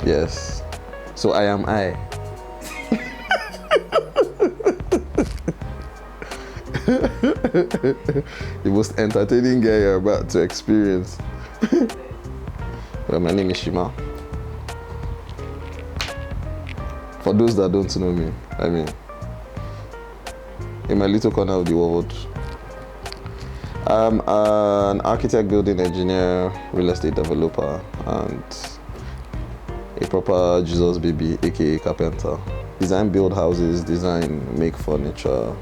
Yes. So I am I. The most entertaining guy you're about to experience. Well, my name is Shima. For those that don't know me, I mean, in my little corner of the world, I'm an architect, building engineer, real estate developer, and a proper Jesus baby, aka carpenter. Design, build houses, design, make furniture,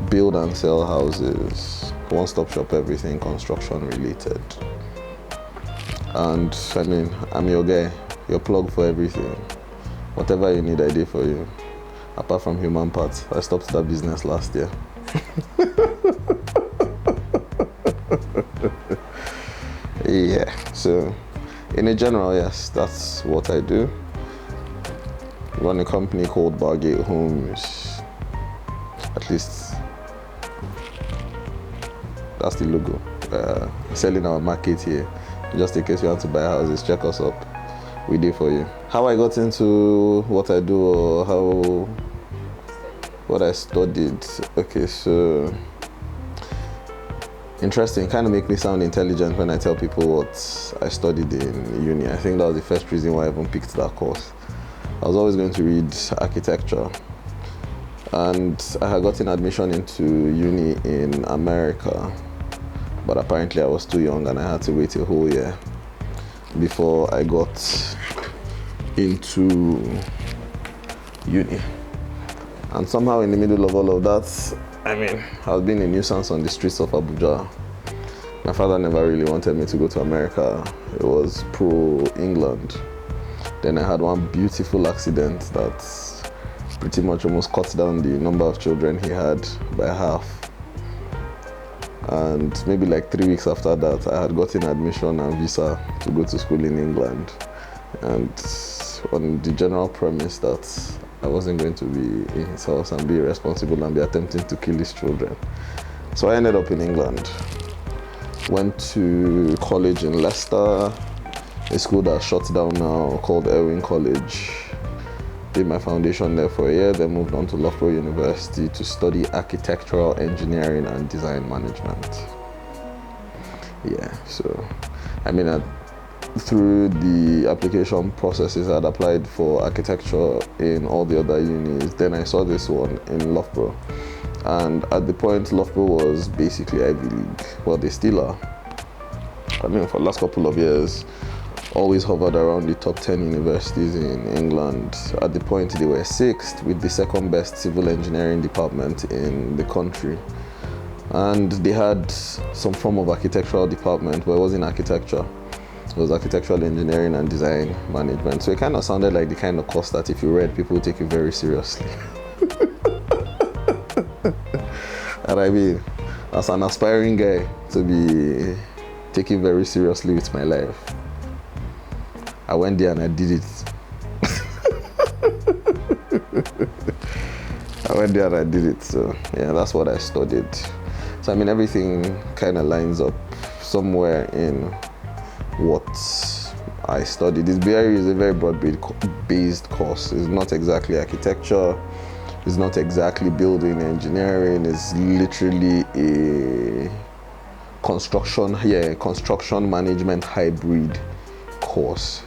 build and sell houses, one-stop shop, everything construction related. And I mean, I'm your guy, your plug for everything. Whatever you need, I do for you. Apart from human parts, I stopped that business last year. Yeah, so in a general, yes, that's what I do. Run a company called Bargate Homes. At least that's the logo. Selling our market here. Just in case you want to buy houses, check us up. We do for you. How I got into what I do, or what I studied. Okay, so interesting. Kind of make me sound intelligent when I tell people what I studied in uni. I think that was the first reason why I even picked that course. I was always going to read architecture, and I had gotten admission into uni in America, but apparently I was too young and I had to wait a whole year before I got into uni. And somehow in the middle of all of that, I mean, I was being a nuisance on the streets of Abuja. My father never really wanted me to go to America. It was pro-England. Then I had one beautiful accident that pretty much almost cut down the number of children he had by half. And maybe like 3 weeks after that, I had gotten admission and visa to go to school in England. And on the general premise that I wasn't going to be in his house and be irresponsible and be attempting to kill his children. So I ended up in England. Went to college in Leicester, a school that's shut down now called Erwin College. Did my foundation there for a year, then moved on to Loughborough University to study architectural engineering and design management. Yeah, so I mean, through the application processes, I'd applied for architecture in all the other unis. Then I saw this one in Loughborough. And at the point, Loughborough was basically Ivy League. Well, they still are. I mean, for the last couple of years, always hovered around the top 10 universities in England. At the point, they were 6th with the second best civil engineering department in the country. And they had some form of architectural department, but it wasn't architecture. It was architectural engineering and design management. So it kind of sounded like the kind of course that if you read, people would take you very seriously. And I mean, as an aspiring guy to be taken very seriously with my life, I went there and I did it. I went there and I did it. So yeah, that's what I studied. So I mean, everything kind of lines up somewhere in what I studied. This is a very broad-based course. It's not exactly architecture. It's not exactly building engineering. It's literally a construction management hybrid course.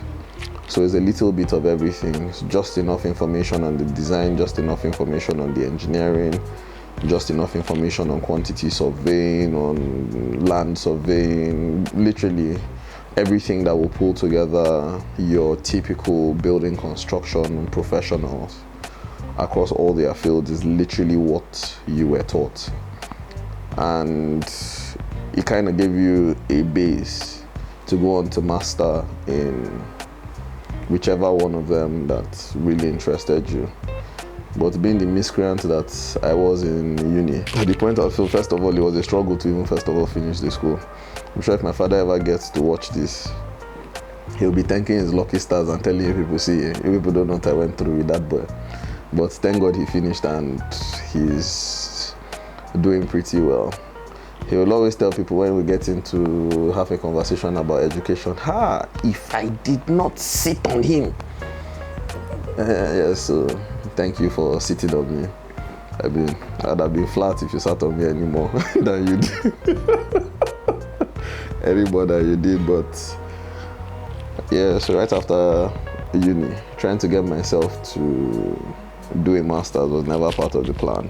So it's a little bit of everything. It's just enough information on the design, just enough information on the engineering, just enough information on quantity surveying, on land surveying, literally everything that will pull together your typical building construction professionals across all their fields is literally what you were taught. And it kind of gave you a base to go on to master in whichever one of them that really interested you. But being the miscreant that I was in uni, at the point I feel, first of all, it was a struggle to even first of all finish the school. I'm sure if my father ever gets to watch this, he'll be thanking his lucky stars and telling you people, see, you people don't know what I went through with that boy. But thank God he finished and he's doing pretty well. He will always tell people when we get into have a conversation about education, if I did not sit on him. So thank you for sitting on me. I mean, I'd have been flat if you sat on me anymore than you did. Any more than you did, but yeah, so right after uni, trying to get myself to do a master's was never part of the plan.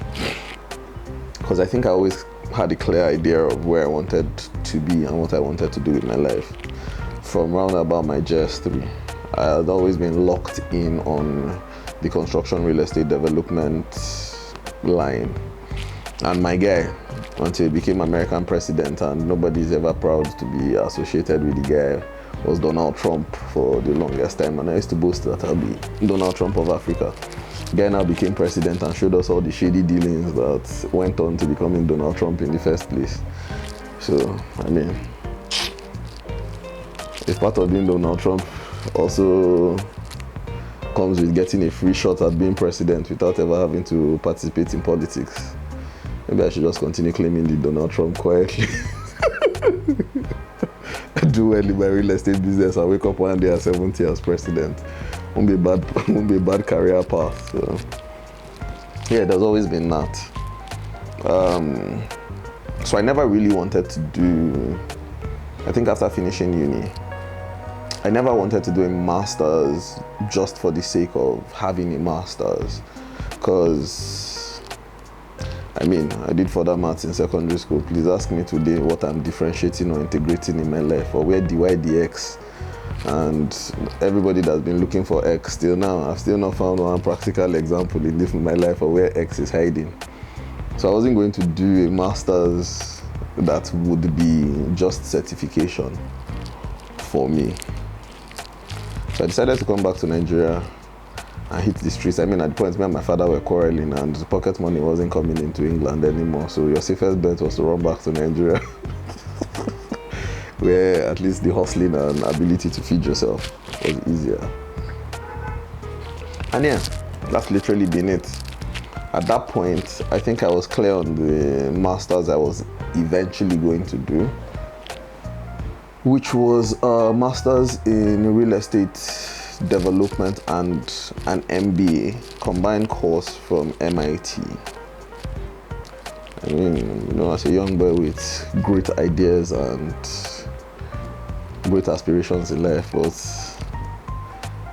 Because I think I always had a clear idea of where I wanted to be and what I wanted to do with my life. From round about my JS3, I had always been locked in on the construction real estate development line. And my guy, until he became American president, and nobody's ever proud to be associated with the guy, was Donald Trump for the longest time. And I used to boast that I'll be Donald Trump of Africa. The guy now became president and showed us all the shady dealings that went on to becoming Donald Trump in the first place. So, I mean, if part of being Donald Trump also comes with getting a free shot at being president without ever having to participate in politics, maybe I should just continue claiming the Donald Trump quietly. Do well in my real estate business and wake up one day at 70 as president. Won't be a bad career path. So yeah, there's always been that. So I never really wanted to do, I think after finishing uni, I never wanted to do a master's just for the sake of having a master's. Because, I mean, I did further maths in secondary school. Please ask me today what I'm differentiating or integrating in my life, or where dy dx. And everybody that's been looking for X till now, I've still not found one practical example in my life of where X is hiding. So I wasn't going to do a master's that would be just certification for me. So I decided to come back to Nigeria and hit the streets. I mean, at the point, me and my father were quarreling and the pocket money wasn't coming into England anymore. So your safest bet was to run back to Nigeria, where at least the hustling and ability to feed yourself was easier. And yeah, that's literally been it. At that point, I think I was clear on the master's I was eventually going to do, which was a master's in real estate development and an MBA combined course from MIT. I mean, you know, as a young boy with great ideas and great aspirations in life, but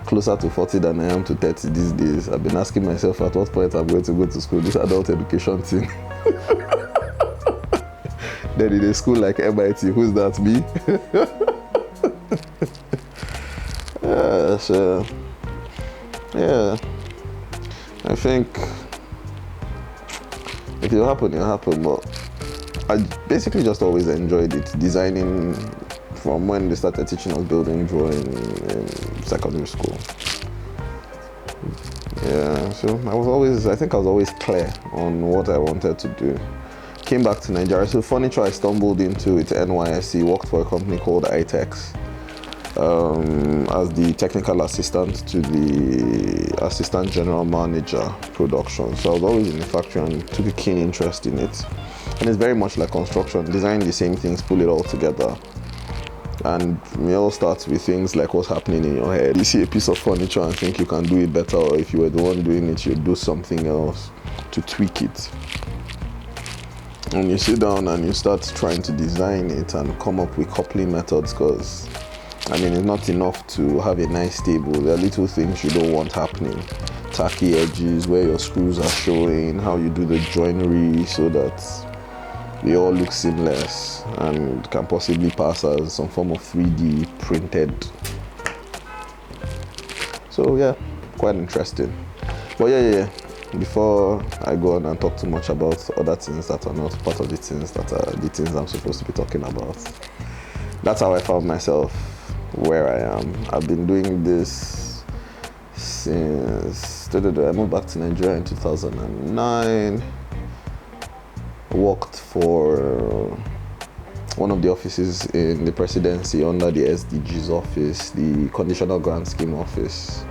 closer to 40 than I am to 30 these days, I've been asking myself at what point I'm going to go to school, this adult education thing. Then in a school like MIT, who's that, me? So, yeah, I think if it'll happen, it'll happen, but I basically just always enjoyed it, designing from when they started teaching us building drawing in secondary school. Yeah, so I think I was always clear on what I wanted to do. Came back to Nigeria. So furniture I stumbled into at NYSC, worked for a company called iTex as the technical assistant to the assistant general manager production. So I was always in the factory and took a keen interest in it. And it's very much like construction, design the same things, pull it all together. And it all starts with things like what's happening in your head. You see a piece of furniture and think you can do it better, or if you were the one doing it, you'd do something else to tweak it. And you sit down and you start trying to design it and come up with coupling methods, because I mean, it's not enough to have a nice table. There are little things you don't want happening. Tacky edges, where your screws are showing, how you do the joinery so that they all look seamless and can possibly pass as some form of 3D printed. So yeah, quite interesting. But yeah. Before I go on and talk too much about other things that are not part of the things that are the things I'm supposed to be talking about, that's how I found myself where I am. I've been doing this since I moved back to Nigeria in 2009. Worked for one of the offices in the presidency under the SDGs office, the Conditional Grant Scheme office.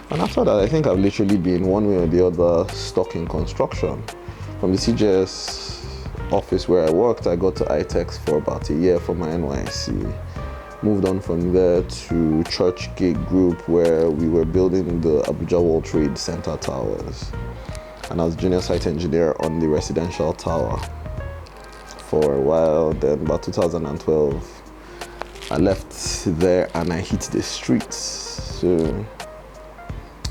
And after that, I think I've literally been one way or the other stuck in construction. From the CJS office where I worked, I got to iTex for about a year for my NYC. Moved on from there to Church Gate Group, where we were building the Abuja World Trade Center towers. And I was junior site engineer on the residential tower for a while. Then about 2012, I left there and I hit the streets. So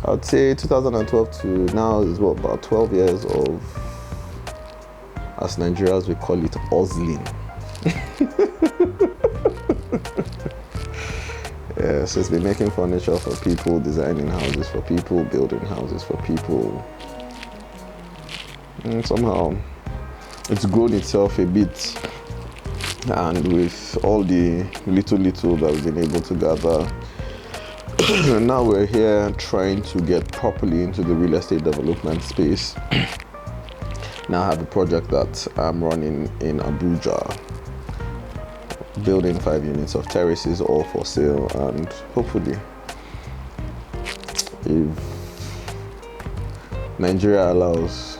I would say 2012 to now is what, about 12 years of, as Nigerians we call it, hustling. Yeah, so it's been making furniture for people, designing houses for people, building houses for people. And somehow it's grown itself a bit, and with all the little that we've been able to gather, now we're here trying to get properly into the real estate development space. Now I have a project that I'm running in Abuja, building 5 units of terraces, all for sale, and hopefully, if Nigeria allows,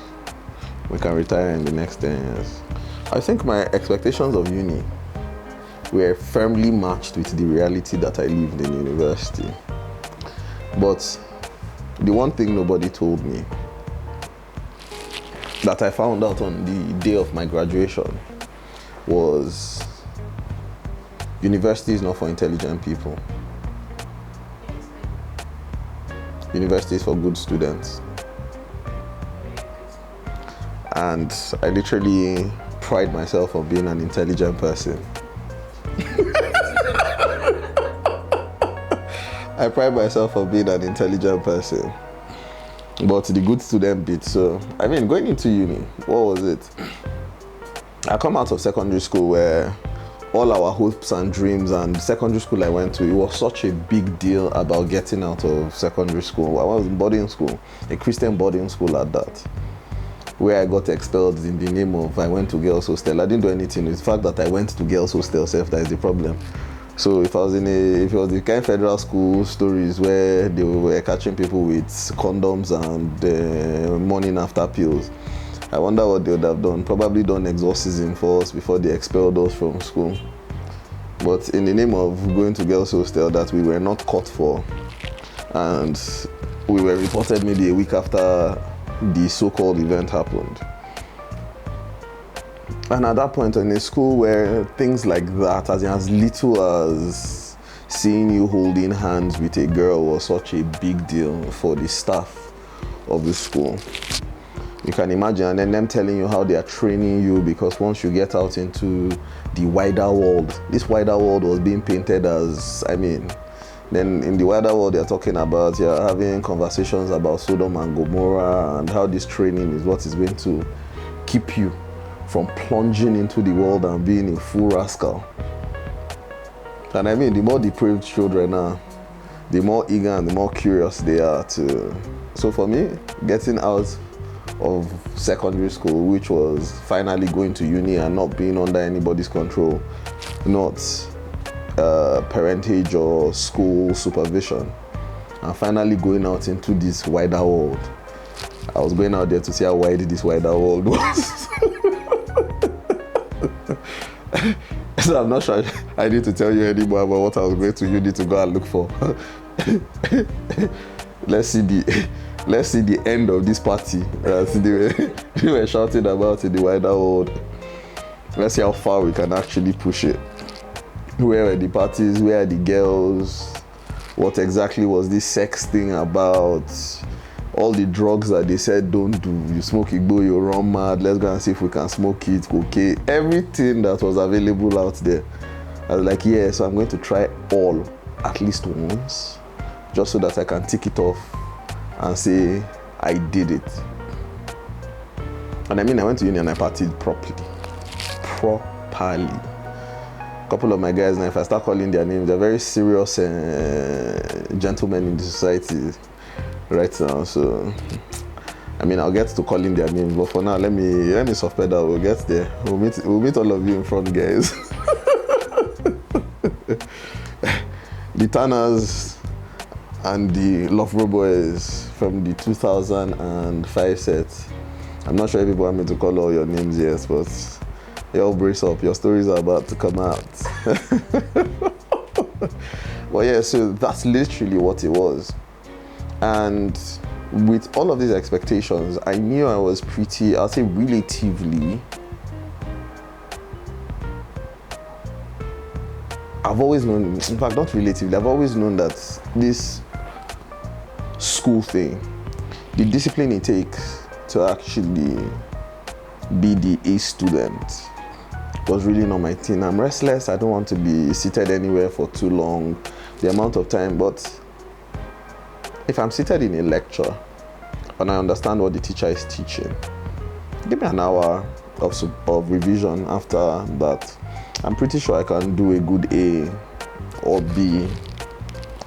we can retire in the next 10 years. I think my expectations of uni were firmly matched with the reality that I lived in university. But the one thing nobody told me, that I found out on the day of my graduation, was university is not for intelligent people. University is for good students. And I literally pride myself on being an intelligent person. I pride myself on being an intelligent person. But the good student bit, so, I mean, going into uni, what was it? I come out of secondary school where all our hopes and dreams, and secondary school I went to, it was such a big deal about getting out of secondary school. I was in boarding school, a Christian boarding school at that, where I got expelled in the name of I went to girls' hostel. I didn't do anything. It's the fact that I went to girls' hostel self that is the problem. So if it was the kind of federal school stories where they were catching people with condoms and morning after pills, I wonder what they would have done. Probably done exorcism for us before they expelled us from school. But in the name of going to girls' hostel that we were not caught for, and we were reported maybe a week after the so-called event happened. And at that point in a school where things like that, as little as seeing you holding hands with a girl, was such a big deal for the staff of the school. You can imagine, and then them telling you how they are training you, because once you get out into the wider world, this wider world was being painted as, then in the wider world they're talking about, you're having conversations about Sodom and Gomorrah, and how this training is what is going to keep you from plunging into the world and being a full rascal. And the more depraved children are, the more eager and the more curious they are to. So for me, getting out of secondary school, which was finally going to uni and not being under anybody's control, not parentage or school supervision, and finally going out into this wider world. I was going out there to see how wide this wider world was. So I'm not sure I need to tell you anymore about what I was going to uni to go and look for. Let's see the end of this party they were shouting about in the wider world. Let's see how far we can actually push it. Where were the parties? Where are the girls? What exactly was this sex thing about? All the drugs that they said don't do. You smoke Igbo, you run mad. Let's go and see if we can smoke it. Okay, everything that was available out there. I was like, yeah, so I'm going to try all at least once, just so that I can tick it off and say I did it. And I went to uni and I partied properly. A couple of my guys now, if I start calling their names, they're very serious gentlemen in the society right now. So I'll get to calling their names, but for now let me soft pedal. We'll get there. We'll meet all of you in front, guys. The Tanners and the Loughborough Boys from the 2005 set. I'm not sure if people want me to call all your names, yes, but Y'all brace up. Your stories are about to come out. Well, yeah, so that's literally what it was. And with all of these expectations, I knew I was pretty, I'll say relatively, I've always known, in fact, not relatively, I've always known that this school thing, the discipline it takes to actually be the A student was really not my thing. I'm restless. I don't want to be seated anywhere for too long, the amount of time. But if I'm seated in a lecture and I understand what the teacher is teaching, give me an hour of revision after that. I'm pretty sure I can do a good A or B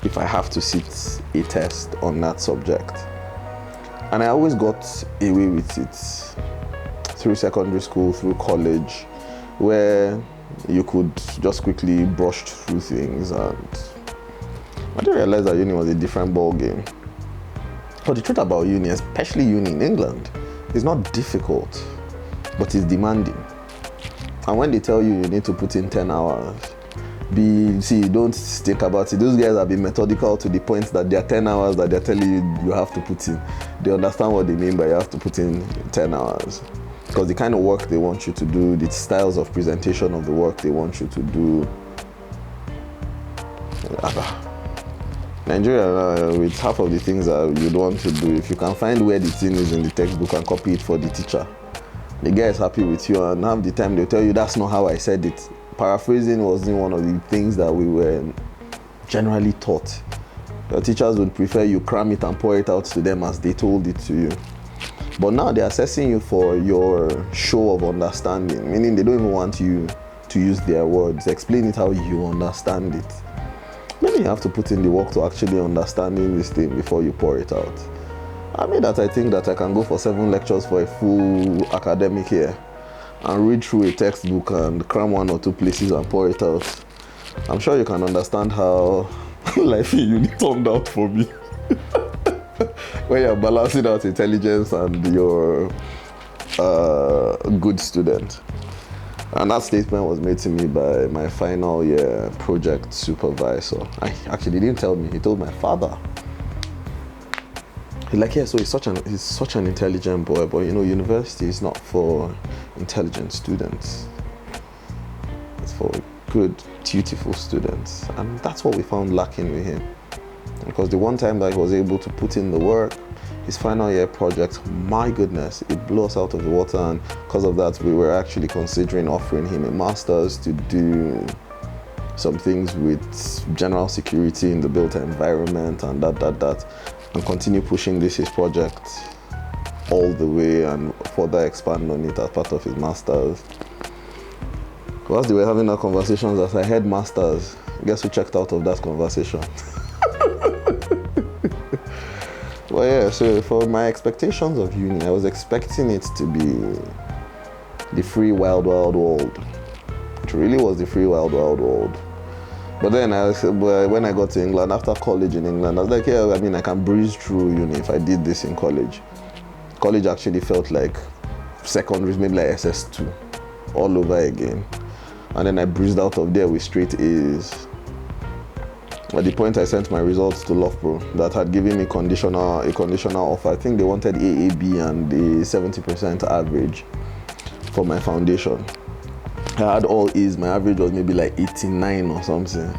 if I have to sit a test on that subject. And I always got away with it through secondary school, through college, where you could just quickly brush through things. And I didn't realize that uni was a different ball game. But the truth about uni, especially uni in England, is not difficult, but it's demanding. And when they tell you you need to put in 10 hours, don't think about it. Those guys have been methodical to the point that there are 10 hours that they're telling you have to put in. They understand what they mean by you have to put in 10 hours. Because the kind of work they want you to do, the styles of presentation of the work they want you to do. Nigeria, with half of the things that you'd want to do, if you can find where the thing is in the textbook and copy it for the teacher, the guy is happy with you, and half the time they'll tell you that's not how I said it. Paraphrasing wasn't one of the things that we were generally taught. Your teachers would prefer you cram it and pour it out to them as they told it to you. But now they're assessing you for your show of understanding, meaning they don't even want you to use their words. Explain it how you understand it. Maybe you have to put in the work to actually understanding this thing before you pour it out. I think that I can go for 7 lectures for a full academic year and read through a textbook and cram 1 or 2 places and pour it out. I'm sure you can understand how life in uni turned out for me. When you're balancing out intelligence and you're a good student. And that statement was made to me by my final year project supervisor. He didn't tell me, he told my father. He's like, yeah, so he's such an intelligent boy, but university is not for intelligent students. It's for good, dutiful students. And that's what we found lacking with him. Because the one time that he was able to put in the work, his final year project, my goodness, it blew us out of the water. And because of that, we were actually considering offering him a master's to do some things with general security in the built environment and that, and continue pushing his project all the way and further expand on it as part of his master's. Whilst they were having that conversation, as I heard masters, guess who checked out of that conversation? Well, yeah, so for my expectations of uni, I was expecting it to be the free wild world. It really was the free wild world. But then when I got to England, after college in England, I was like, yeah, I can breeze through uni if I did this in college. College actually felt like secondary, maybe like SS2, all over again. And then I breezed out of there with straight A's. At the point I sent my results to Loughborough, that had given me a conditional offer. I think they wanted AAB and a 70% average for my foundation. I had all A's, my average was maybe like 89 or something.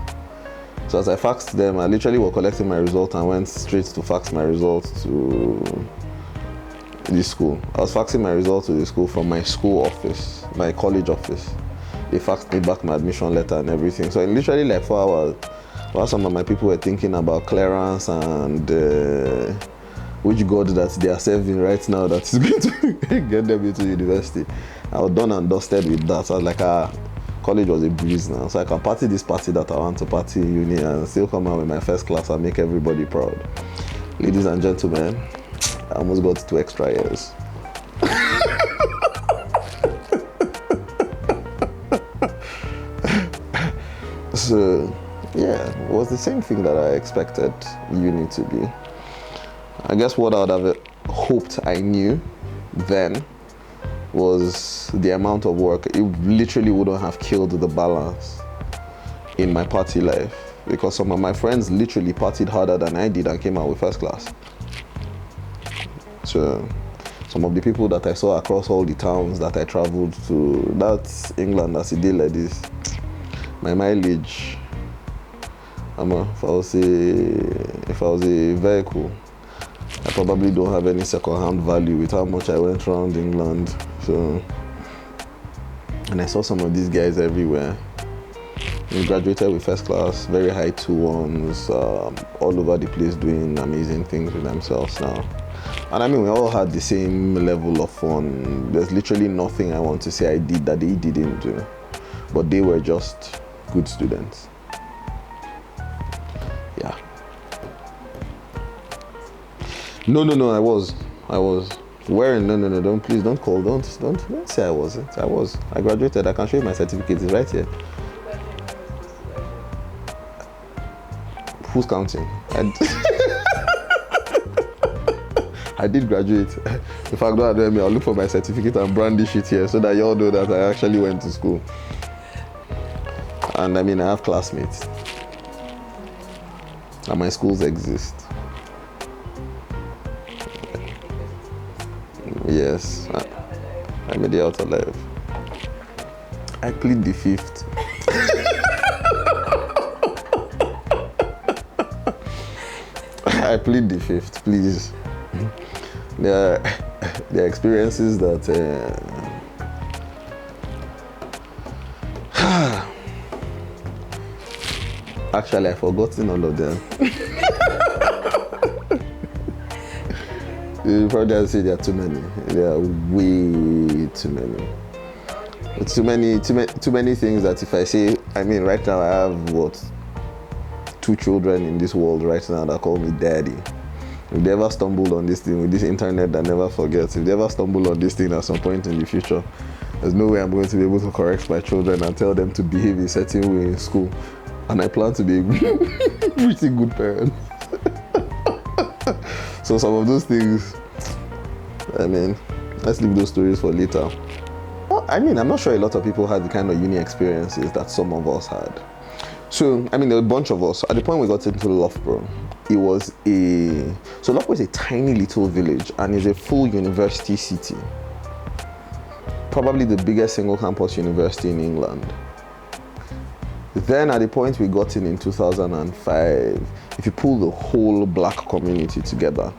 So as I faxed them, I literally was collecting my result and went straight to fax my results to the school. I was faxing my results to the school from my school office, my college office. They faxed me back my admission letter and everything. So in literally like 4 hours, while some of my people were thinking about clearance and which god that they are serving right now that is going to get them into university, I was done and dusted with that. So I was like, college was a breeze now. So I can party this party that I want to party in uni and still come out with my first class and make everybody proud. Ladies and gentlemen, I almost got 2 extra years. So yeah, it was the same thing that I expected uni to be. I guess what I would have hoped I knew then was the amount of work. It literally wouldn't have killed the balance in my party life, because some of my friends literally partied harder than I did and came out with first class. So some of the people that I saw across all the towns that I traveled to, that's England, that's a day like this. My mileage, if I was a vehicle, I probably don't have any second-hand value with how much I went around England. So, and I saw some of these guys everywhere. We graduated with first class, very high 2-1s, all over the place doing amazing things with themselves now. And I mean, we all had the same level of fun. There's literally nothing I want to say I did that they didn't do. But they were just good students. Yeah. No, I was. Wearing, no, don't say I wasn't. I graduated, I can show you my certificate, it's right here. Who's counting? I did graduate. In fact, don't me, I'll look for my certificate and brand this shit here so that you all know that I actually went to school. And I mean, I have classmates. And my schools exist. Yes, I made it out alive. I plead the fifth. I plead the fifth, please. There are experiences that actually I've forgotten all of them. You probably say there are too many. There are way too many. It's too many things that if I say, I mean, right now I have 2 children in this world right now that call me daddy. If they ever stumbled on this thing with this internet that never forgets, if they ever stumble on this thing at some point in the future, there's no way I'm going to be able to correct my children and tell them to behave a certain way in school. And I plan to be a pretty good parent. So some of those things, I mean, let's leave those stories for later. Well, I mean, I'm not sure a lot of people had the kind of uni experiences that some of us had. So, I mean, there were a bunch of us. At the point we got into Loughborough, Loughborough is a tiny little village and is a full university city. Probably the biggest single campus university in England. Then at the point we got in 2005, if you pull the whole black community together,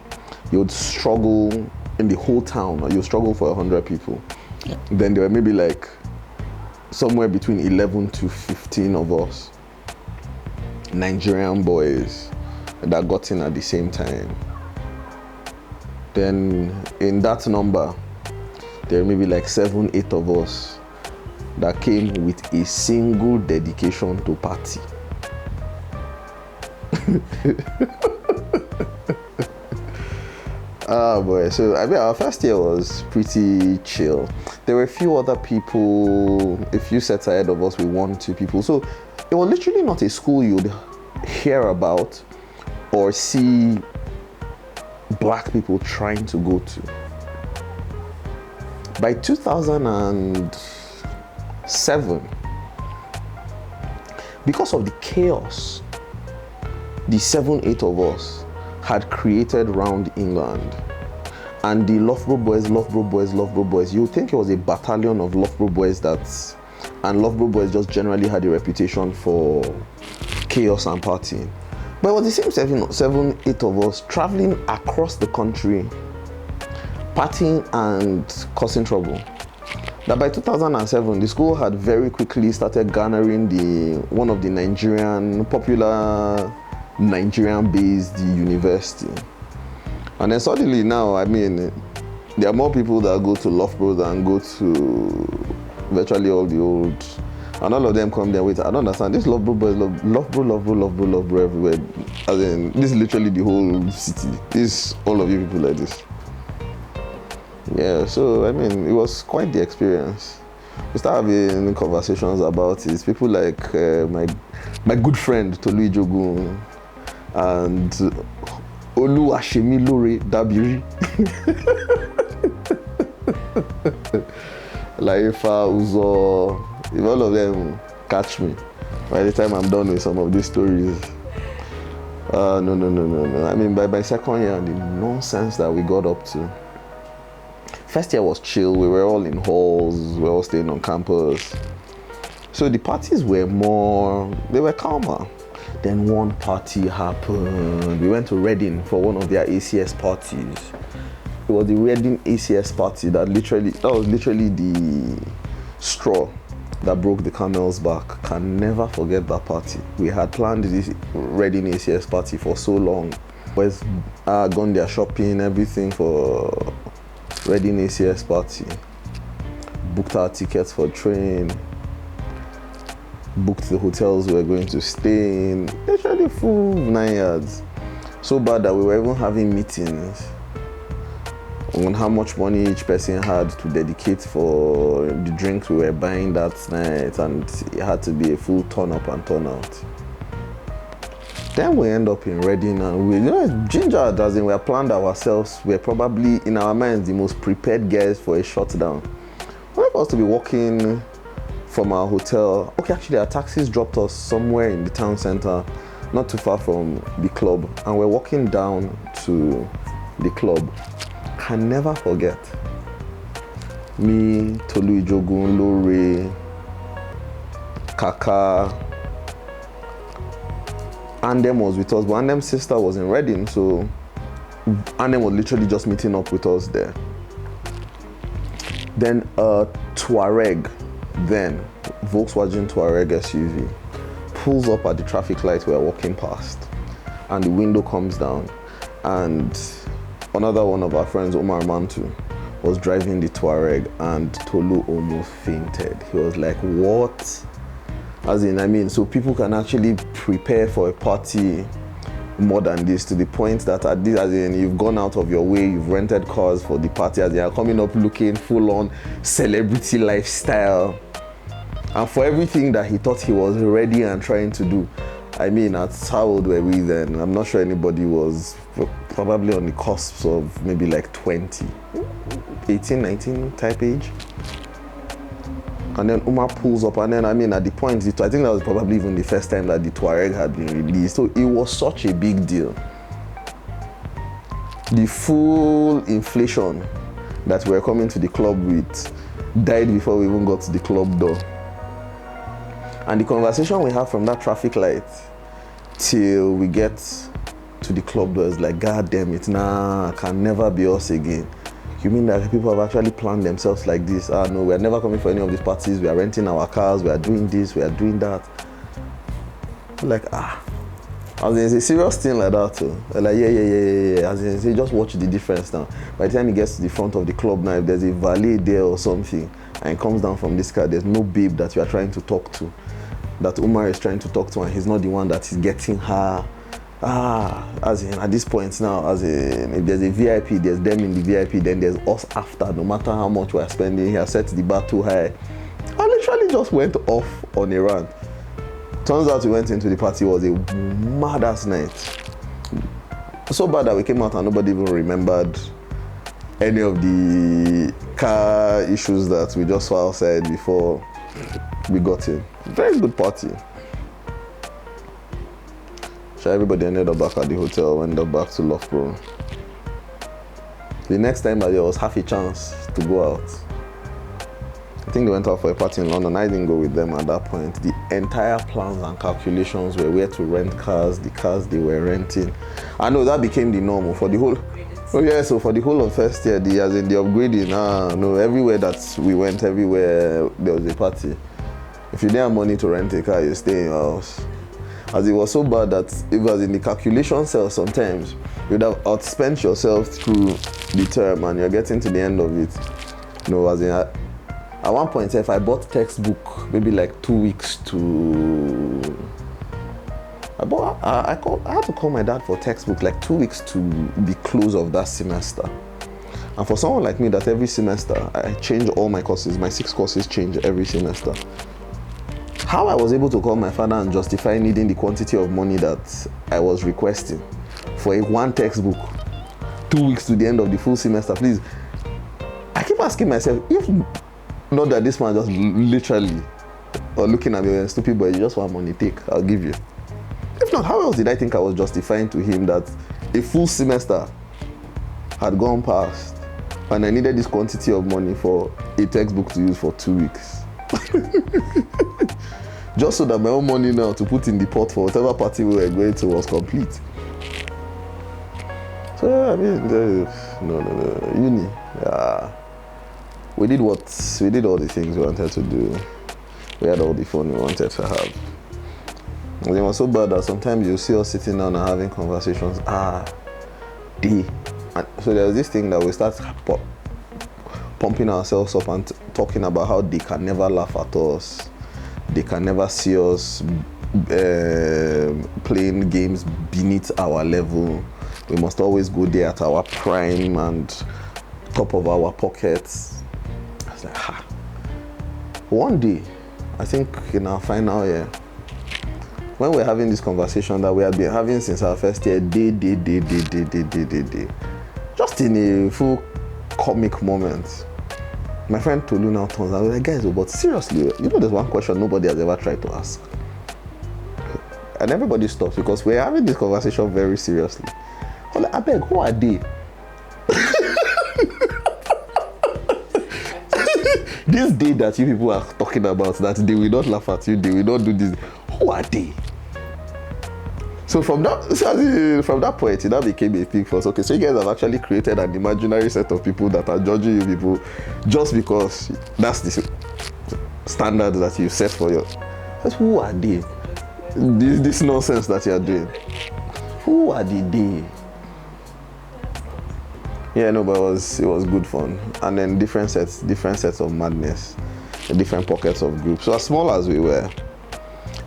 you would struggle in the whole town, or you would struggle for 100 people. Then there were maybe like somewhere between 11 to 15 of us, Nigerian boys, that got in at the same time. Then in that number, there may be like 7-8 of us that came with a single dedication to party. Boy, so I mean, our first year was pretty chill. There were a few other people, a few sets ahead of us with 1-2 people. So it was literally not a school you'd hear about or see black people trying to go to. By 2007, because of the chaos the 7-8 of us had created around England, and the Loughborough boys, you would think it was a battalion of Loughborough boys and Loughborough boys just generally had a reputation for chaos and partying. But it was the same 7-8 of us traveling across the country, partying and causing trouble. That by 2007, the school had very quickly started garnering one of the popular Nigerian-based university. And then suddenly now, I mean, there are more people that go to Loughborough than go to virtually all the old. And all of them come there, wait, I don't understand. This Loughborough boys, Loughborough everywhere. As in, this is literally the whole city. This, all of you people like this. Yeah, so, I mean, it was quite the experience. We started having conversations about it. People like my good friend, Tolu Ijogun, and Olu Ashemi Lore Dabiri. Like if Uzo, if all of them catch me by the time I'm done with some of these stories. No. I mean, by my second year, the nonsense that we got up to. First year was chill. We were all in halls. We were all staying on campus. So the parties were they were calmer. Then one party happened. We went to Reading for one of their ACS parties. It was the Reading ACS party that was literally the straw that broke the camel's back. Can never forget that party. We had planned this Reading ACS party for so long. We've gone there shopping, everything for Reading ACS party. Booked our tickets for train. Booked the hotels we were going to stay in. Literally full 9 yards. So bad that we were even having meetings on how much money each person had to dedicate for the drinks we were buying that night, and it had to be a full turn up and turn out. Then we end up in Reading, and ginger, as in we had planned ourselves. We're probably in our minds the most prepared guys for a shutdown. We were supposed to be walking from our hotel. Okay, actually our taxis dropped us somewhere in the town center, not too far from the club, and we're walking down to the club. Can never forget. Me, Tolu Ijogun, Lore, Kaka, Andem was with us, but Andem's sister was in Reading, so Andem was literally just meeting up with us there. Then Touareg, then Volkswagen Touareg SUV, pulls up at the traffic light we are walking past, and the window comes down, and another one of our friends, Omar Mantu, was driving the Touareg, and Tolu almost fainted. He was like, what? As in, I mean, so people can actually prepare for a party more than this, to the point that at this, as in, you've gone out of your way, you've rented cars for the party, as they are coming up looking full-on celebrity lifestyle. And for everything that he thought he was ready and trying to do, I mean, at how old were we then? I'm not sure anybody was. Probably on the cusp of maybe like 20, 18, 19 type age. And then Umar pulls up, and then, I mean, at the point, I think that was probably even the first time that the Touareg had been released. So it was such a big deal. The full inflation that we were coming to the club with died before we even got to the club door. And the conversation we have from that traffic light till we get to the club door is like, God damn it, nah, can never be us again. You mean that people have actually planned themselves like this? No, we are never coming for any of these parties. We are renting our cars. We are doing this. We are doing that. Like, it's a serious thing like that too. Like, yeah. As in, say, just watch the difference now. By the time he gets to the front of the club now, if there's a valet there or something, and he comes down from this car, there's no babe that you are trying to talk to, that Umar is trying to talk to, and he's not the one that is getting her. As in, at this point now, as in, if there's a VIP, there's them in the VIP, then there's us after, no matter how much we're spending. He has set the bar too high. I literally just went off on a rant. Turns out we went into the party, it was a mad-ass night. So bad that we came out and nobody even remembered any of the car issues that we just saw outside before we got in. Very good party. So everybody ended up back at the hotel, went up back to Loughborough. The next time that there was half a chance to go out, I think they went out for a party in London. I didn't go with them at that point. The entire plans and calculations were where to rent cars, the cars they were renting. I know that became the normal for the whole. So for the whole of first year, the upgrading, everywhere that we went, everywhere there was a party. If you didn't have money to rent a car, you stay in your house. As it was so bad that it was in the calculation cell sometimes, you'd have outspent yourself through the term and you're getting to the end of it. As in, at one point, if I bought textbook, maybe like 2 weeks to... I had to call my dad for textbook like 2 weeks to the close of that semester. And for someone like me that every semester, I change all my courses, my 6 courses change every semester. How I was able to call my father and justify needing the quantity of money that I was requesting for one textbook, 2 weeks to the end of the full semester, please. I keep asking myself, if not that this man just literally, or looking at me, stupid boy, you just want money, take, I'll give you. If not, how else did I think I was justifying to him that a full semester had gone past and I needed this quantity of money for a textbook to use for 2 weeks? Just so that my own money now to put in the pot for whatever party we were going to was complete. So yeah, I mean, no. Uni. Yeah. We did all the things we wanted to do. We had all the fun we wanted to have. And it was so bad that sometimes you see us sitting down and having conversations. So there's this thing that we start pumping ourselves up and talking about how they can never laugh at us. They can never see us playing games beneath our level. We must always go there at our prime and top of our pockets. I was like, One day, I think in our final year, when we're having this conversation that we have been having since our first year, just in a full comic moment, my friend Tolu now turns out, like, guys, but seriously, there's one question nobody has ever tried to ask. And everybody stops because we're having this conversation very seriously. I'm like, I beg, who are they? This day that you people are talking about, that they will not laugh at you, they will not do this. Who are they? So from that point, it now became a thing for us. Okay, so you guys have actually created an imaginary set of people that are judging you people just because that's the standard that you set for your. But who are they? This nonsense that you are doing. Who are they? Yeah, no, but it was good fun. And then different sets of madness, different pockets of groups. So as small as we were,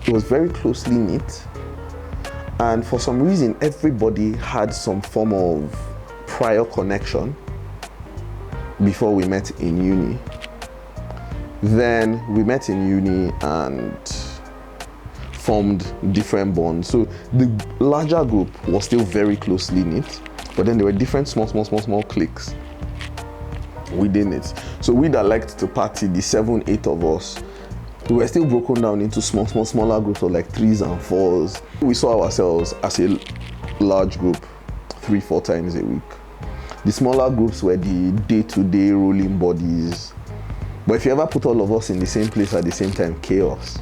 it was very closely knit. And for some reason, everybody had some form of prior connection before we met in uni. Then we met in uni and formed different bonds. So the larger group was still very closely knit, but then there were different small cliques within it. So we that liked to party, the 7, 8 of us, we were still broken down into smaller groups of like 3s and 4s. We saw ourselves as a large group 3-4 times a week. The smaller groups were the day-to-day rolling bodies. But if you ever put all of us in the same place at the same time, chaos.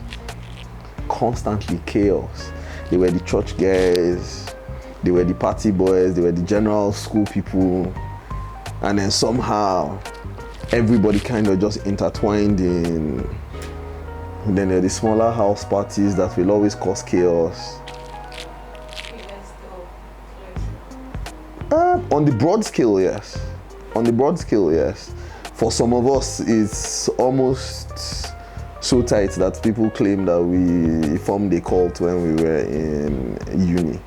Constantly chaos. They were the church guys, they were the party boys, they were the general school people. And then somehow, everybody kind of just intertwined in. And then there are the smaller house parties that will always cause chaos. On the broad scale, yes. For some of us, it's almost so tight that people claim that we formed a cult when we were in uni.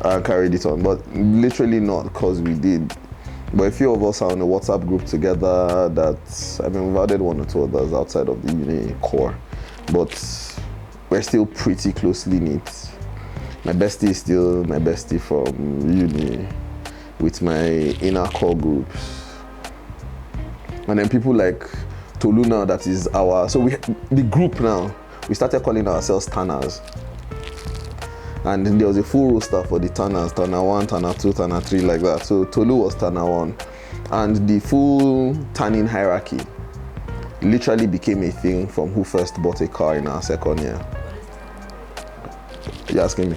I carried it on, but literally not, because we did. But a few of us are on a WhatsApp group together we've added 1 or 2 others outside of the uni core, but we're still pretty closely knit. My bestie is still my bestie from uni with my inner core groups. And then people like Tolu now, that is the group now, we started calling ourselves tanners. And then there was a full roster for the tanners, tanner 1, tanner 2, tanner 3, like that. So Tolu was tanner 1. And the full tanning hierarchy literally became a thing from who first bought a car in our second year. You're asking me?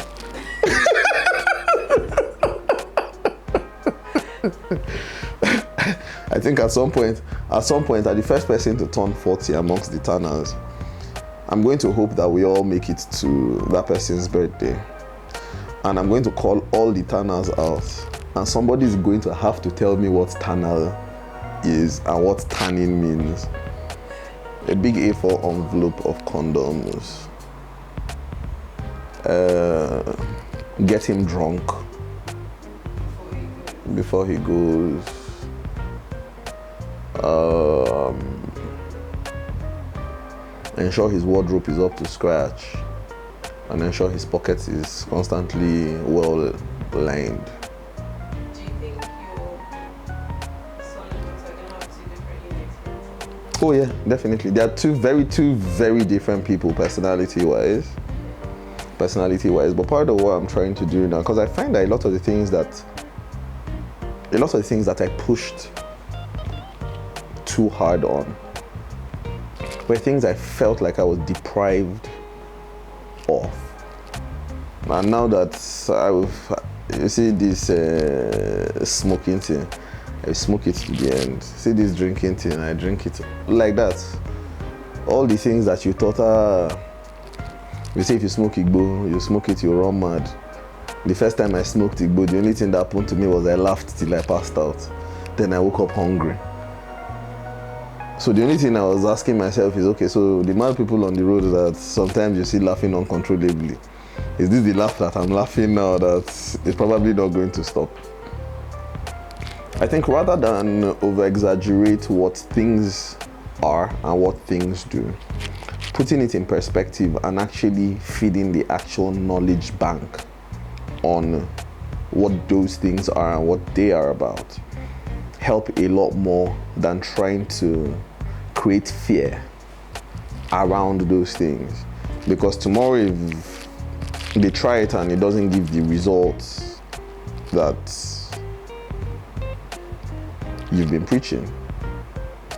I think at some point, at the first person to turn 40 amongst the tanners, I'm going to hope that we all make it to that person's birthday. And I'm going to call all the tanners out. And somebody is going to have to tell me what tanner is and what tanning means. A big A4 envelope of condoms. Get him drunk before he goes. Ensure his wardrobe is up to scratch, and ensure his pockets is constantly well lined. Do you think your son and daughter are going to have 2 different Oh yeah, definitely. They are two very different people personality-wise. But part of what I'm trying to do now, because I find that a lot of the things that I pushed too hard on were things I felt like I was deprived of. And now that you see this smoking thing, I smoke it to the end. See this drinking thing, I drink it like that. All the things that you thought you say if you smoke Igbo, you smoke it, you run mad. The first time I smoked Igbo, the only thing that happened to me was I laughed till I passed out. Then I woke up hungry. So the only thing I was asking myself is, okay, so the mad people on the road that sometimes you see laughing uncontrollably, is this the laugh that I'm laughing now that is probably not going to stop? I think rather than over-exaggerate what things are and what things do, putting it in perspective and actually feeding the actual knowledge bank on what those things are and what they are about help a lot more than trying to create fear around those things. Because tomorrow if they try it and it doesn't give the results that you've been preaching,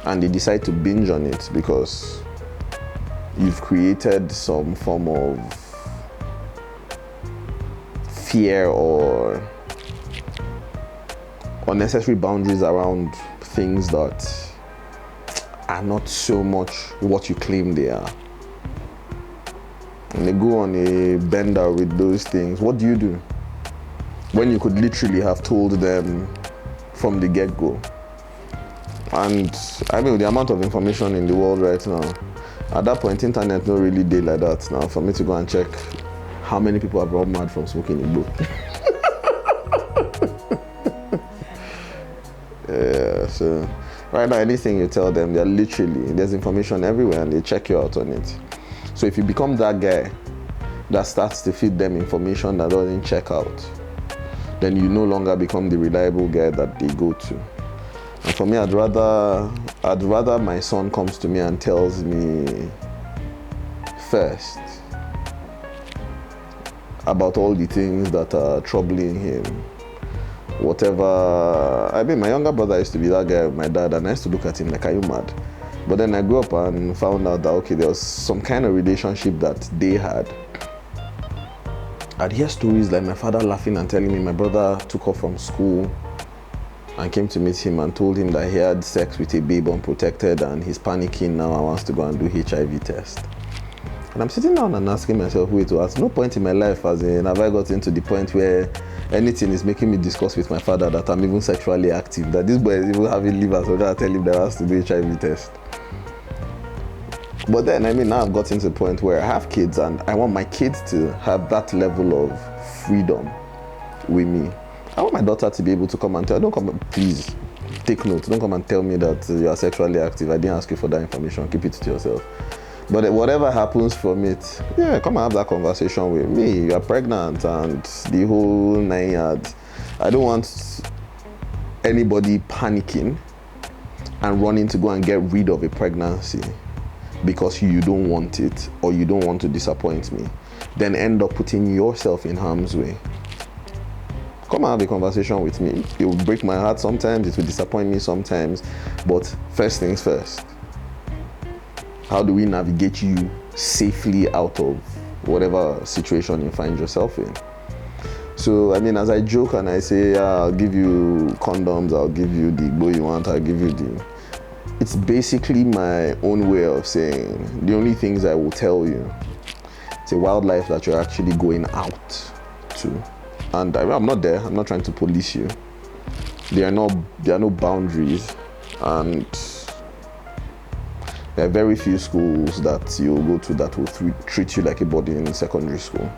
and they decide to binge on it because you've created some form of fear or unnecessary boundaries around things that are not so much what you claim they are, and they go on a bender with those things, what do you do when you could literally have told them from the get-go? And I mean, with the amount of information in the world right now, at that point, internet not really day like that now for me to go and check how many people have run mad from smoking Igbo. Yeah, so right now, anything you tell them, there's information everywhere and they check you out on it. So if you become that guy that starts to feed them information that doesn't check out, then you no longer become the reliable guy that they go to. And for me, I'd rather my son comes to me and tells me first about all the things that are troubling him. Whatever. I mean, my younger brother used to be that guy with my dad, and I used to look at him like, are you mad? But then I grew up and found out that, okay, there was some kind of relationship that they had. I'd hear stories like my father laughing and telling me my brother took off from school and came to meet him and told him that he had sex with a babe unprotected and he's panicking now and wants to go and do HIV test. And I'm sitting down and asking myself, wait, at no point in my life have I gotten to the point where anything is making me discuss with my father that I'm even sexually active, that this boy is even having liver, so I tell him that he has to do HIV test. But then, I mean, now I've gotten to the point where I have kids and I want my kids to have that level of freedom with me. I want my daughter to be able to come and tell, please, take note, don't come and tell me that you are sexually active. I didn't ask you for that information, keep it to yourself. But whatever happens from it, yeah, come and have that conversation with me. You are pregnant and the whole 9 yards. I don't want anybody panicking and running to go and get rid of a pregnancy because you don't want it or you don't want to disappoint me. Then end up putting yourself in harm's way. Come and have a conversation with me. It will break my heart sometimes, it will disappoint me sometimes, but first things first. How do we navigate you safely out of whatever situation you find yourself in? So, I mean, as I joke and I say, I'll give you condoms, I'll give you the boy you want, I'll give you the... It's basically my own way of saying, the only things I will tell you, it's a wildlife that you're actually going out to. And I'm not there, I'm not trying to police you. There are no boundaries, and there are very few schools that you'll go to that will treat you like a body in secondary school.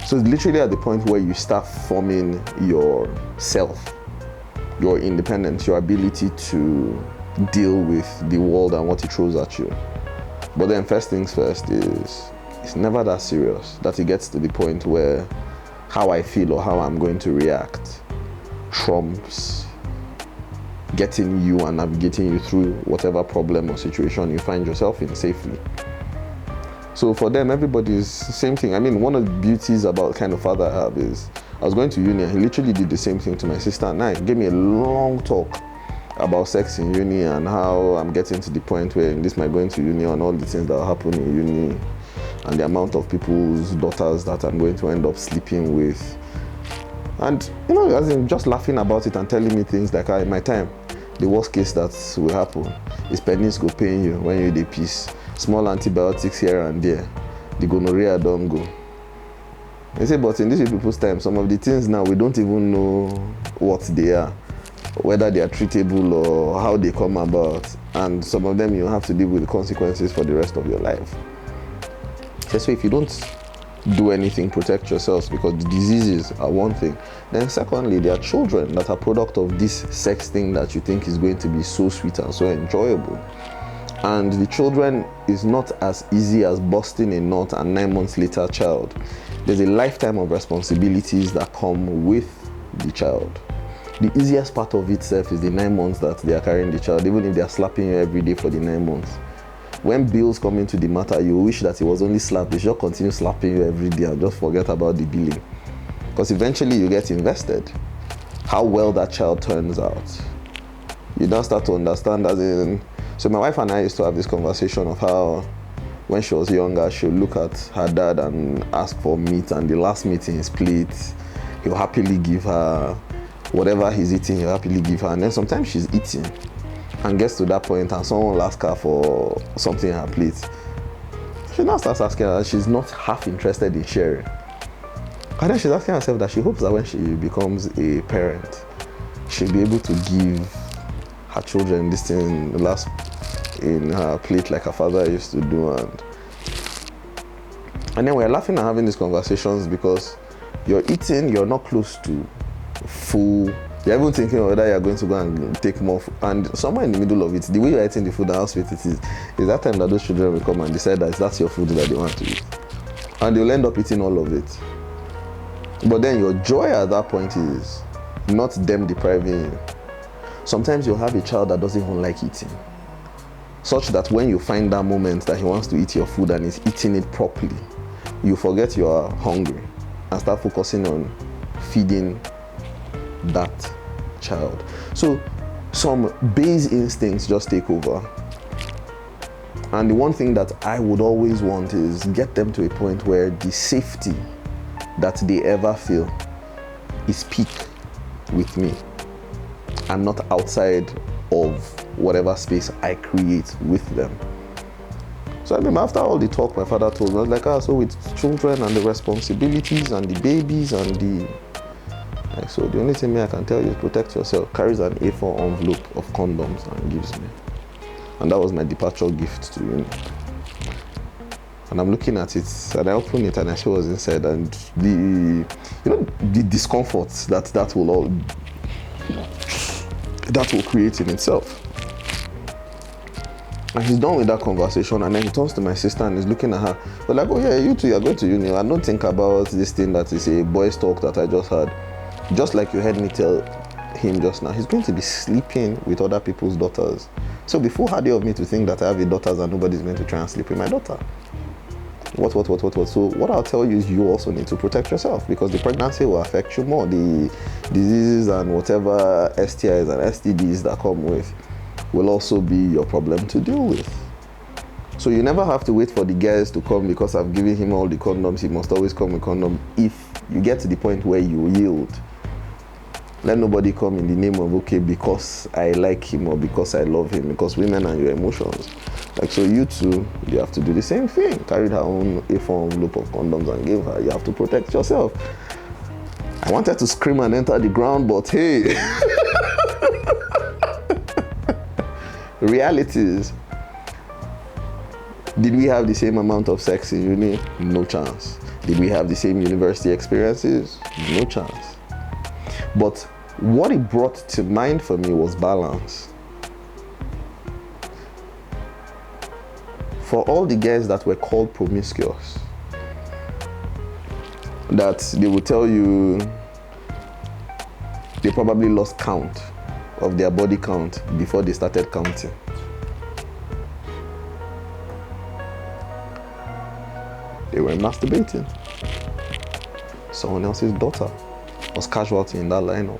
So it's literally at the point where you start forming yourself, your independence, your ability to deal with the world and what it throws at you. But then first things first is, it's never that serious that it gets to the point where how I feel or how I'm going to react trumps getting you and navigating you through whatever problem or situation you find yourself in safely. So for them, everybody's same thing. I mean, one of the beauties about kind of father I have is I was going to uni and he literally did the same thing to my sister and I. He gave me a long talk about sex in uni and how I'm getting to the point where this might going to uni and all the things that will happen in uni and the amount of people's daughters that I'm going to end up sleeping with. And, you know, as in just laughing about it and telling me things like, in my time, the worst case that will happen is pennies go paying you when you're the peace. Small antibiotics here and there. The gonorrhea don't go. They say, but in these people's time, some of the things now, we don't even know what they are, whether they are treatable or how they come about. And some of them, you have to deal with the consequences for the rest of your life. So if you don't do anything, protect yourselves, because the diseases are one thing. Then secondly, there are children that are product of this sex thing that you think is going to be so sweet and so enjoyable. And the children is not as easy as busting a nut and 9 months later child. There's a lifetime of responsibilities that come with the child. The easiest part of itself is the 9 months that they are carrying the child, even if they are slapping you every day for the 9 months. When bills come into the matter, you wish that it was only slap. They should continue slapping you every day and just forget about the billing. Because eventually you get invested. How well that child turns out. You don't start to understand as in... So my wife and I used to have this conversation of how when she was younger, she would look at her dad and ask for meat, and the last meat in his plate, he'll happily give her whatever he's eating, he'll happily give her. And then sometimes she's eating and gets to that point and someone will ask her for something in her plate. She now starts asking her, she's not half interested in sharing. And then she's asking herself that she hopes that when she becomes a parent, she'll be able to give her children this thing last in her plate like her father used to do. And then we're laughing and having these conversations because you're eating, you're not close to full. You're even thinking whether you're going to go and take more food. And somewhere in the middle of it, the way you're eating the food and how sweet it is that time that those children will come and decide that that's your food that they want to eat. And they'll end up eating all of it. But then your joy at that point is not them depriving you. Sometimes you'll have a child that doesn't even like eating, such that when you find that moment that he wants to eat your food and is eating it properly, you forget you are hungry and start focusing on feeding that child. So some base instincts just take over. And the one thing that I would always want is get them to a point where the safety that they ever feel is peak with me and not outside of whatever space I create with them. So I mean, after all the talk my father told me, I was like, so with children and the responsibilities and the babies and the... Like, so the only thing I can tell you is protect yourself. Carries an A4 envelope of condoms and gives me. And that was my departure gift to uni. And I'm looking at it and I open it and I see what's inside, and the discomfort that will create in itself. And he's done with that conversation, and then he turns to my sister and he's looking at her. But like, oh yeah, you two are going to uni. I don't think about this thing that is a boys' talk that I just had. Just like you heard me tell him just now, he's going to be sleeping with other people's daughters. So before foolhardy of me to think that I have a daughter and nobody's going to try and sleep with my daughter. What? So what I'll tell you is you also need to protect yourself, because the pregnancy will affect you more. The diseases and whatever STIs and STDs that come with will also be your problem to deal with. So you never have to wait for the guys to come because I've given him all the condoms. He must always come with condom. If you get to the point where you yield, let nobody come in the name of, okay, because I like him or because I love him, because women are your emotions. Like, so you too, you have to do the same thing. Carried her own A4 envelope of condoms and gave her. You have to protect yourself. I wanted to scream and enter the ground, but hey. Realities. Did we have the same amount of sex in uni? No chance. Did we have the same university experiences? No chance. But what it brought to mind for me was balance. For all the guys that were called promiscuous, that they will tell you they probably lost count of their body count before they started counting. They were masturbating. Someone else's daughter was casualty in that lineup.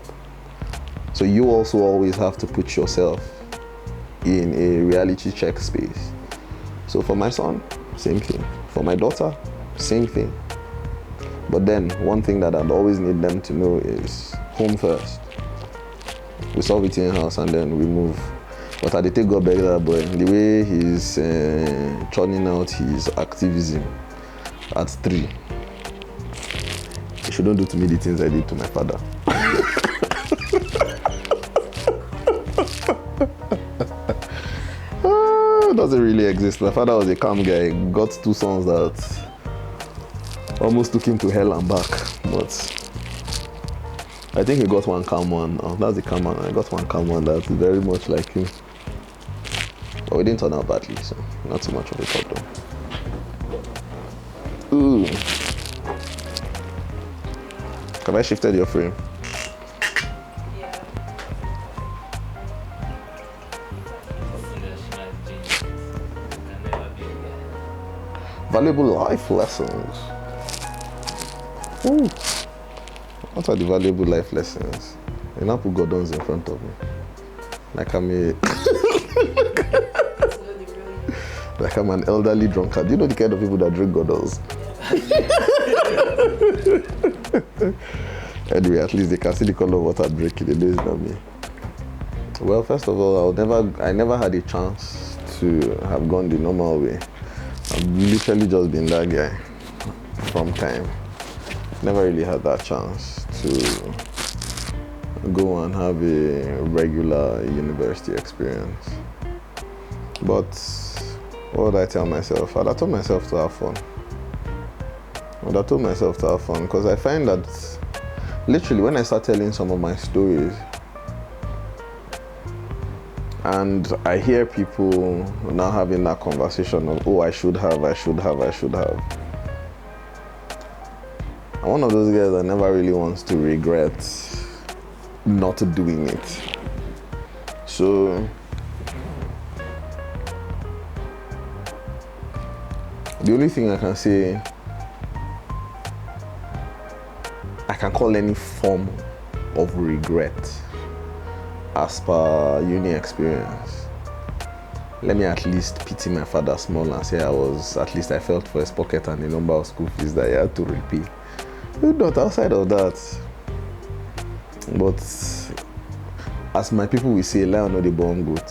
So you also always have to put yourself in a reality check space. So for my son, same thing. For my daughter, same thing. But then one thing that I'd always need them to know is home first. We solve it in house and then we move. But I take God beg that boy. The way he's churning out his activism at 3. He shouldn't do to me the things I did to my father. It doesn't really exist. My father was a calm guy. Got 2 sons that almost took him to hell and back. But I think he got one calm one. Oh, that's the calm one. I got one calm one that's very much like him. But we didn't turn out badly, so not too much of a problem. Ooh. Have I shifted your frame? Yeah. Valuable life lessons. Ooh. What are the valuable life lessons? You now put Gordons in front of me. Like I'm a like I'm an elderly drunkard. Do you know the kind of people that drink Gordons? Anyway, at least they can see the color of what I'm drinking. They know it's not me. Well, first of all, I never had a chance to have gone the normal way. I've literally just been that guy from time. Never really had that chance to go and have a regular university experience. But what would I tell myself? I'd have told myself to have fun. Because I find that literally when I start telling some of my stories and I hear people now having that conversation of, oh, I should have. I'm one of those guys that never really wants to regret not doing it. So the only thing I can say, I can call any form of regret as per uni experience. Let me at least pity my father small and say I felt for his pocket and the number of school fees that he had to repay. Not outside of that. But as my people will say, lion or the born goat.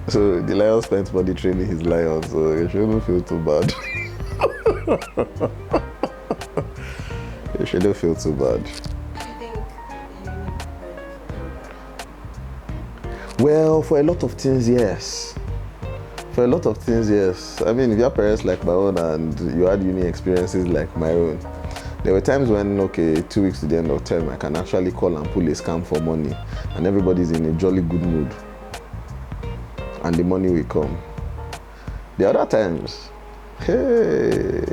So the lion spent money training his lion, so you shouldn't feel too bad. You shouldn't feel too bad. Do you think you need ready? Well, for a lot of things, yes. I mean, if you have parents like my own and you had uni experiences like my own, there were times when, 2 weeks to the end of term, I can actually call and pull a scam for money and everybody's in a jolly good mood and the money will come. The other times, hey,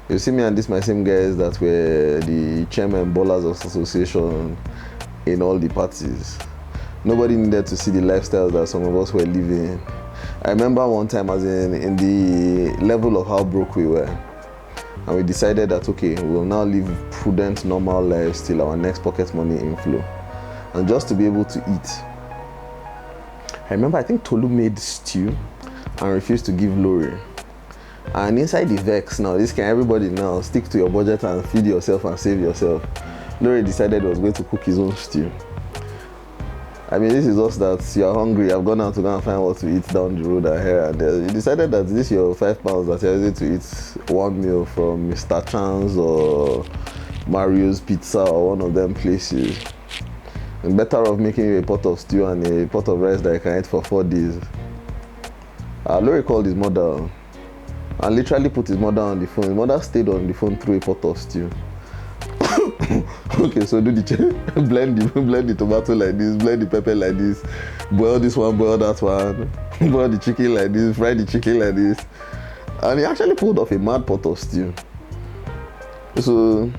you see me and my same guys that were the chairman ballers of association in all the parties. Nobody needed to see the lifestyles that some of us were living. I remember one time as in the level of how broke we were. And we decided that, we will now live prudent, normal lives till our next pocket money inflow. And just to be able to eat. I remember, I think Tolu made stew and refused to give Lori. And inside the vex now, everybody now stick to your budget and feed yourself and save yourself. Lori decided he was going to cook his own stew. I mean, this is us that you're hungry. I've gone out to go and find what to eat down the road and here and there. You decided that this your £5 that you're using to eat one meal from Mr. Chan's or Mario's Pizza or one of them places. It's better off making you a pot of stew and a pot of rice that you can eat for 4 days. Lori called his mother and literally put his mother on the phone. His mother stayed on the phone through a pot of stew. Okay, so do the blend the tomato like this, blend the pepper like this, boil this one, boil that one, boil the chicken like this, fry the chicken like this, and he actually pulled off a mad pot of stew. So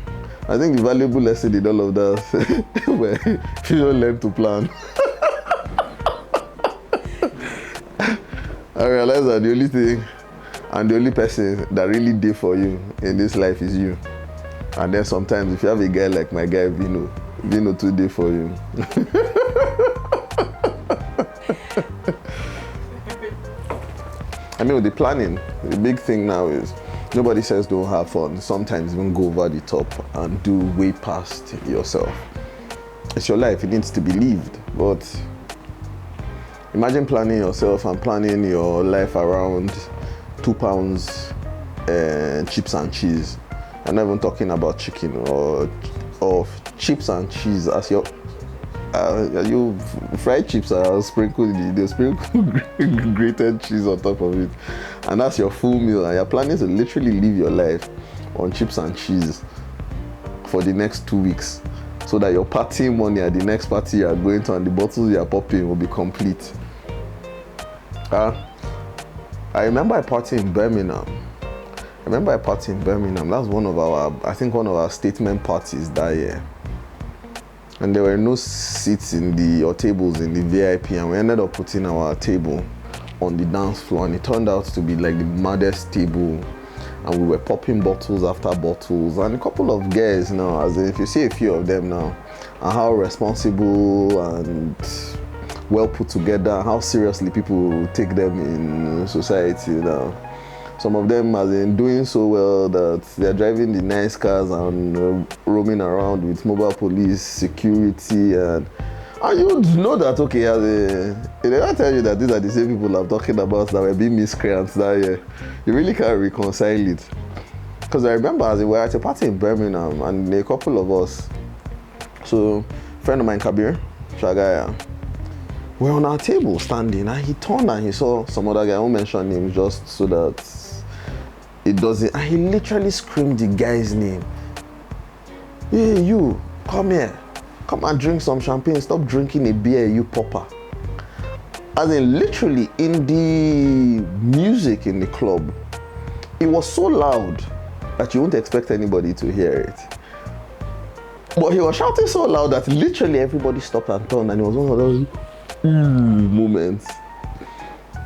I think the valuable lesson in all of that, where if you don't learn to plan. I realize that the only thing and the only person that really did for you in this life is you. And then sometimes if you have a guy like my guy Vino too did for you. I mean, with the planning, the big thing now is nobody says don't have fun. Sometimes even go over the top and do way past yourself. It's your life, it needs to be lived. But imagine planning yourself and planning your life around 2 pounds chips and cheese. I'm not even talking about chicken or chips and cheese as your fried chips are sprinkled grated cheese on top of it, and that's your full meal, and you're planning to literally live your life on chips and cheese for the next 2 weeks, so that your party money at the next party you are going to and the bottles you are popping will be complete. I remember a party in Birmingham. That was one of our statement parties that year. And there were no seats or tables in the VIP, and we ended up putting our table on the dance floor, and it turned out to be like the maddest table, and we were popping bottles after bottles, and a couple of guys now, as if you see a few of them now, and how responsible and well put together, how seriously people take them in society now. Some of them as in doing so well that they're driving the nice cars and roaming around with mobile police, security, and you know that, okay, they never tell you that these are the same people I'm talking about that were being miscreants that year. You really can't reconcile it. Because I remember as we were at a party in Birmingham, and a couple of us, so a friend of mine, Kabir, Shagaya, we're on our table standing, and he turned and he saw some other guy, I won't mention him just so that it doesn't, and he literally screamed the guy's name. Hey, you, come here. Come and drink some champagne. Stop drinking a beer, you popper. As in, literally, in the music in the club, it was so loud that you wouldn't expect anybody to hear it. But he was shouting so loud that literally everybody stopped and turned, and it was one of those moments.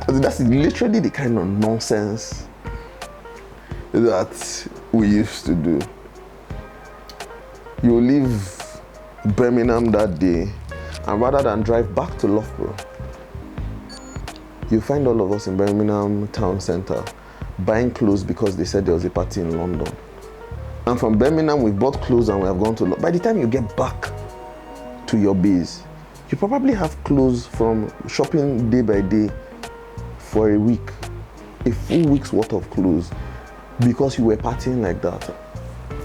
That's literally the kind of nonsense that we used to do. You leave Birmingham that day, and rather than drive back to Loughborough, you find all of us in Birmingham town centre buying clothes because they said there was a party in London. And from Birmingham, we bought clothes and we have gone to London. By the time you get back to your base, you probably have clothes from shopping day by day for a week, a full week's worth of clothes, because you were partying like that.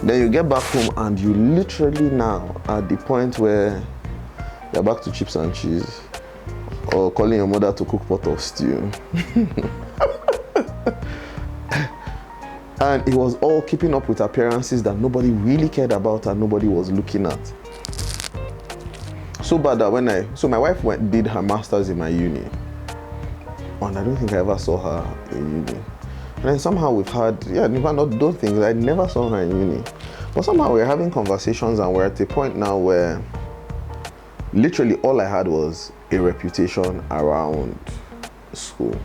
Then you get back home and you literally now at the point where you're back to chips and cheese, or calling your mother to cook pot of stew. And it was all keeping up with appearances that nobody really cared about and nobody was looking at. So bad that my wife did her master's in my uni, and I don't think I ever saw her in uni. And then somehow we've had, not those things, I never saw her in uni. But somehow we're having conversations and we're at a point now where literally all I had was a reputation around school.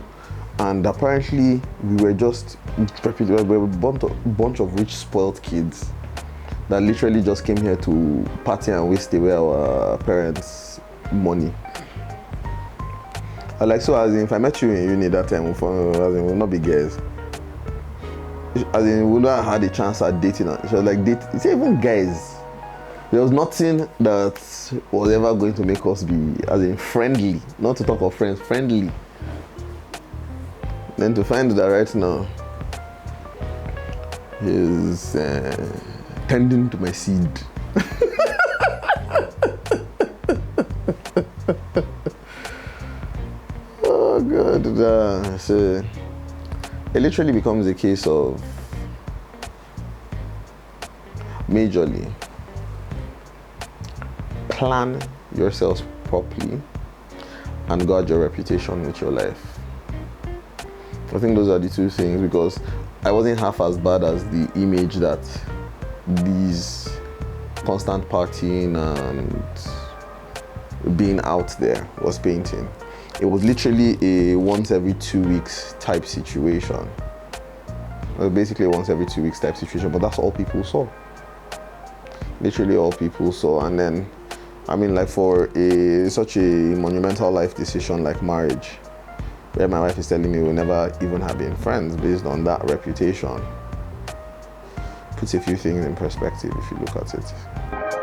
And apparently we were just a bunch of rich, spoiled kids that literally just came here to party and waste away our parents' money. So as in, if I met you in uni that time, we'll not be guys. As in, we would not have had a chance at dating. She was like, it's even guys. There was nothing that was ever going to make us be, as in, friendly. Not to talk of friends, friendly. Then to find that right now, he's tending to my seed. Oh God, so it literally becomes a case of majorly plan yourselves properly and guard your reputation with your life. I think those are the two things, because I wasn't half as bad as the image that these constant partying and being out there was painting. It was literally a once every 2 weeks type situation. Well, basically once every 2 weeks type situation, but that's all people saw. Literally all people saw. And then, I mean, like for such a monumental life decision like marriage, where my wife is telling me we'll never even have been friends based on that reputation, puts a few things in perspective if you look at it.